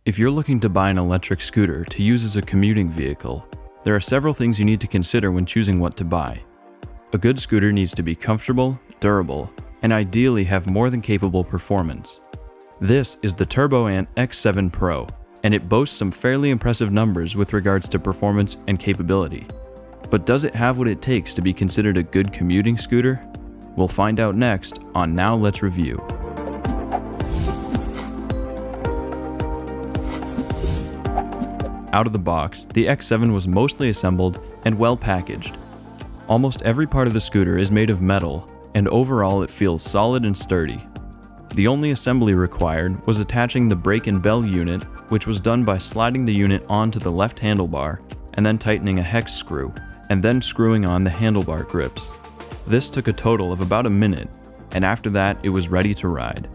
If you're looking to buy an electric scooter to use as a commuting vehicle, there are several things you need to consider when choosing what to buy. A good scooter needs to be comfortable, durable, and ideally have more than capable performance. This is the Turboant X7 Pro, and it boasts some fairly impressive numbers with regards to performance and capability. But does it have what it takes to be considered a good commuting scooter? We'll find out next on Now Let's Review. Out of the box, the X7 was mostly assembled and well packaged. Almost every part of the scooter is made of metal, and overall it feels solid and sturdy. The only assembly required was attaching the brake and bell unit, which was done by sliding the unit onto the left handlebar and then tightening a hex screw, and then screwing on the handlebar grips. This took a total of about a minute, and after that it was ready to ride.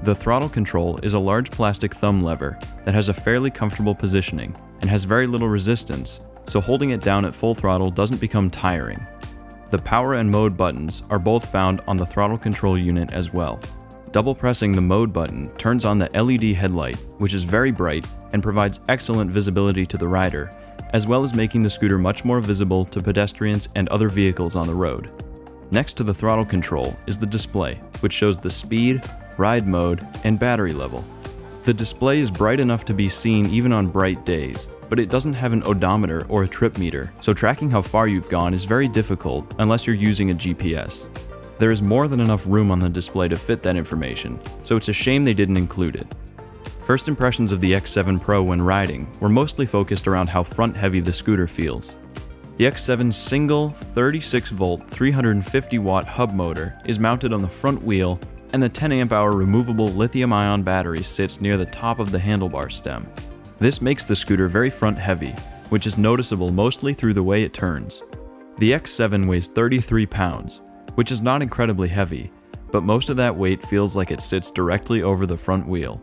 The throttle control is a large plastic thumb lever that has a fairly comfortable positioning and has very little resistance, so holding it down at full throttle doesn't become tiring. The power and mode buttons are both found on the throttle control unit as well. Double pressing the mode button turns on the LED headlight, which is very bright and provides excellent visibility to the rider, as well as making the scooter much more visible to pedestrians and other vehicles on the road. Next to the throttle control is the display, which shows the speed, ride mode, and battery level. The display is bright enough to be seen even on bright days, but it doesn't have an odometer or a trip meter, so tracking how far you've gone is very difficult unless you're using a GPS. There is more than enough room on the display to fit that information, so it's a shame they didn't include it. First impressions of the X7 Pro when riding were mostly focused around how front-heavy the scooter feels. The X7's single 36-volt 350-watt hub motor is mounted on the front wheel, and the 10 amp-hour removable lithium ion battery sits near the top of the handlebar stem. This makes the scooter very front-heavy, which is noticeable mostly through the way it turns. The X7 weighs 33 pounds, which is not incredibly heavy, but most of that weight feels like it sits directly over the front wheel.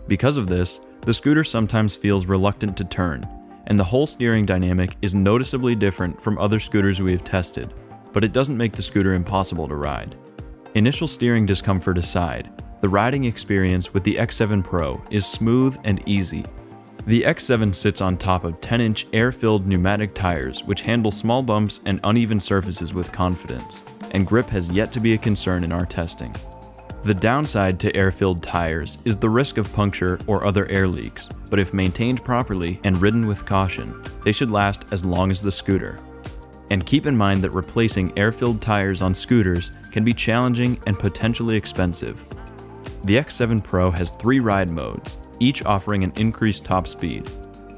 Because of this, the scooter sometimes feels reluctant to turn, and the whole steering dynamic is noticeably different from other scooters we have tested, but it doesn't make the scooter impossible to ride. Initial steering discomfort aside, the riding experience with the X7 Pro is smooth and easy. The X7 sits on top of 10-inch air-filled pneumatic tires which handle small bumps and uneven surfaces with confidence, and grip has yet to be a concern in our testing. The downside to air-filled tires is the risk of puncture or other air leaks, but if maintained properly and ridden with caution, they should last as long as the scooter. And keep in mind that replacing air-filled tires on scooters can be challenging and potentially expensive. The X7 Pro has 3 ride modes, each offering an increased top speed.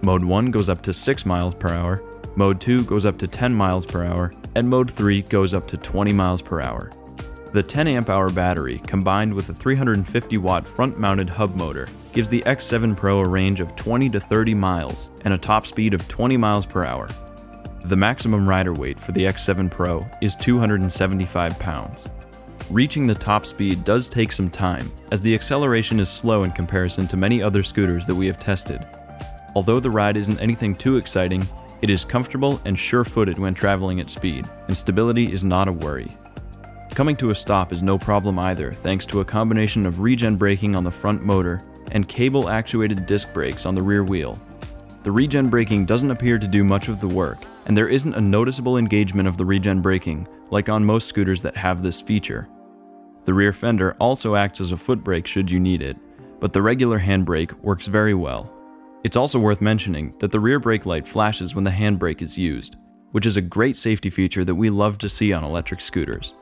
Mode 1 goes up to 6 miles per hour, Mode 2 goes up to 10 miles per hour, and Mode 3 goes up to 20 miles per hour. The 10 amp-hour battery, combined with a 350-watt front-mounted hub motor, gives the X7 Pro a range of 20 to 30 miles and a top speed of 20 miles per hour. The maximum rider weight for the X7 Pro is 275 pounds. Reaching the top speed does take some time, as the acceleration is slow in comparison to many other scooters that we have tested. Although the ride isn't anything too exciting, it is comfortable and sure-footed when traveling at speed, and stability is not a worry. Coming to a stop is no problem either, thanks to a combination of regen braking on the front motor and cable-actuated disc brakes on the rear wheel. The regen braking doesn't appear to do much of the work, and there isn't a noticeable engagement of the regen braking like on most scooters that have this feature. The rear fender also acts as a foot brake should you need it, but the regular handbrake works very well. It's also worth mentioning that the rear brake light flashes when the handbrake is used, which is a great safety feature that we love to see on electric scooters.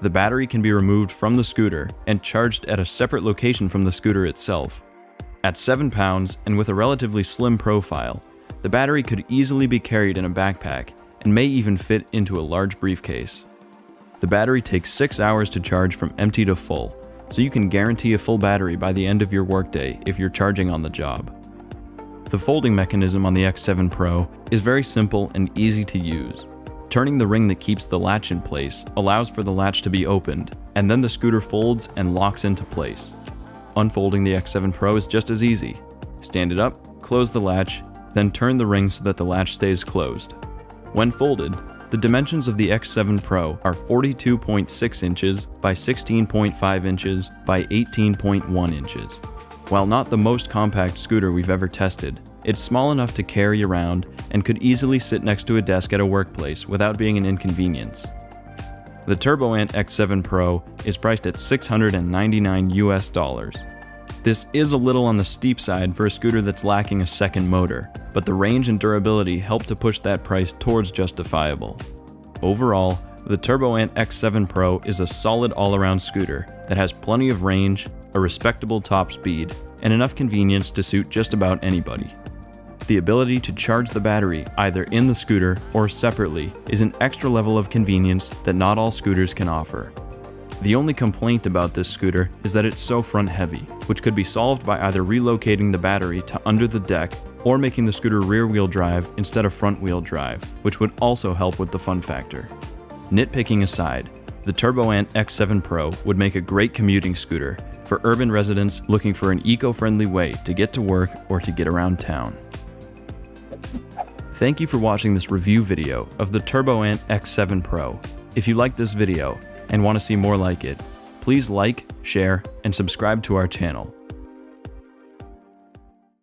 The battery can be removed from the scooter and charged at a separate location from the scooter itself. At 7 pounds and with a relatively slim profile, the battery could easily be carried in a backpack and may even fit into a large briefcase. The battery takes 6 hours to charge from empty to full, so you can guarantee a full battery by the end of your workday if you're charging on the job. The folding mechanism on the X7 Pro is very simple and easy to use. Turning the ring that keeps the latch in place allows for the latch to be opened, and then the scooter folds and locks into place. Unfolding the X7 Pro is just as easy. Stand it up, close the latch, then turn the ring so that the latch stays closed. When folded, the dimensions of the X7 Pro are 42.6 inches by 16.5 inches by 18.1 inches. While not the most compact scooter we've ever tested, it's small enough to carry around and could easily sit next to a desk at a workplace without being an inconvenience. The Turboant X7 Pro is priced at $699 US. This is a little on the steep side for a scooter that's lacking a second motor, but the range and durability help to push that price towards justifiable. Overall, the Turboant X7 Pro is a solid all-around scooter that has plenty of range, a respectable top speed, and enough convenience to suit just about anybody. The ability to charge the battery either in the scooter or separately is an extra level of convenience that not all scooters can offer. The only complaint about this scooter is that it's so front heavy, which could be solved by either relocating the battery to under the deck or making the scooter rear-wheel drive instead of front-wheel drive, which would also help with the fun factor. Nitpicking aside, the Turboant X7 Pro would make a great commuting scooter for urban residents looking for an eco-friendly way to get to work or to get around town. Thank you for watching this review video of the Turboant X7 Pro. If you liked this video and want to see more like it, please like, share, and subscribe to our channel.